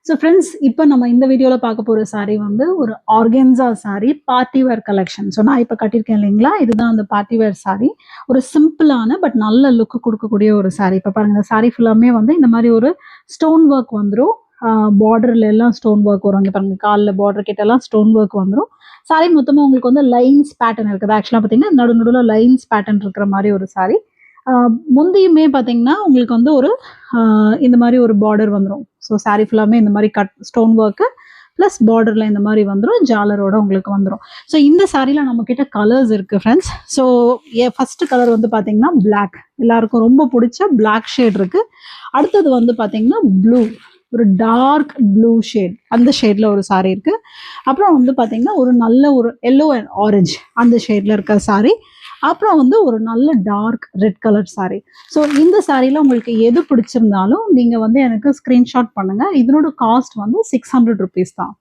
So friends, இப்போ நம்ம இந்த வீடியோவில் பார்க்க போகிற saree வந்து ஒரு organza saree party wear collection. So நான் இப்போ கட்டியிருக்கேன் இல்லைங்களா, இதுதான் அந்த பார்ட்டி வேர் saree. ஒரு சிம்பிளான பட் நல்ல லுக்கு கொடுக்கக்கூடிய ஒரு saree. இப்போ பாருங்க, இந்த saree ஃபுல்லாமே வந்து இந்த மாதிரி ஒரு ஸ்டோன் ஒர்க் வந்துடும். பார்டர்ல எல்லாம் ஸ்டோன் ஒர்க் வரும். இங்கே பாருங்க, காலில் பார்டர் கிட்ட எல்லாம் ஸ்டோன் ஒர்க் வந்துடும். saree மொத்தமாக உங்களுக்கு வந்து லைன்ஸ் பேட்டர்ன் இருக்குது. ஆக்சுவலாக பார்த்தீங்கன்னா நடுநடுவில் லைன்ஸ் பேட்டர்ன் இருக்கிற மாதிரி ஒரு saree. முந்தியுமே பார்த்தீங்கன்னா உங்களுக்கு வந்து ஒரு இந்த மாதிரி ஒரு பார்டர் வந்துடும். ஸோ saree ஃபுல்லாமே இந்த மாதிரி ஸ்டோன் ஒர்க்கு ப்ளஸ் பார்டரில் இந்த மாதிரி வந்துடும், ஜாலரோட உங்களுக்கு வந்துடும். ஸோ இந்த சாரியில் நம்மக்கிட்ட கலர்ஸ் இருக்குது ஃப்ரெண்ட்ஸ். ஸோ ஃபஸ்ட்டு கலர் வந்து பார்த்தீங்கன்னா பிளாக், எல்லாருக்கும் ரொம்ப பிடிச்ச பிளாக் ஷேட் இருக்குது. அடுத்தது வந்து பார்த்தீங்கன்னா ப்ளூ, ஒரு டார்க் ப்ளூ ஷேட், அந்த ஷேடில் ஒரு saree இருக்குது. அப்புறம் வந்து பார்த்தீங்கன்னா ஒரு நல்ல ஒரு எல்லோ அண்ட் ஆரஞ்சு அந்த ஷேடில் இருக்க saree. அப்புறம் வந்து ஒரு நல்ல dark red colour saree. So இந்த சாரியில் உங்களுக்கு எது பிடிச்சிருந்தாலும் நீங்கள் வந்து எனக்கு ஸ்க்ரீன்ஷாட் பண்ணுங்கள். இதனோட காஸ்ட் வந்து 600 rupees தான்.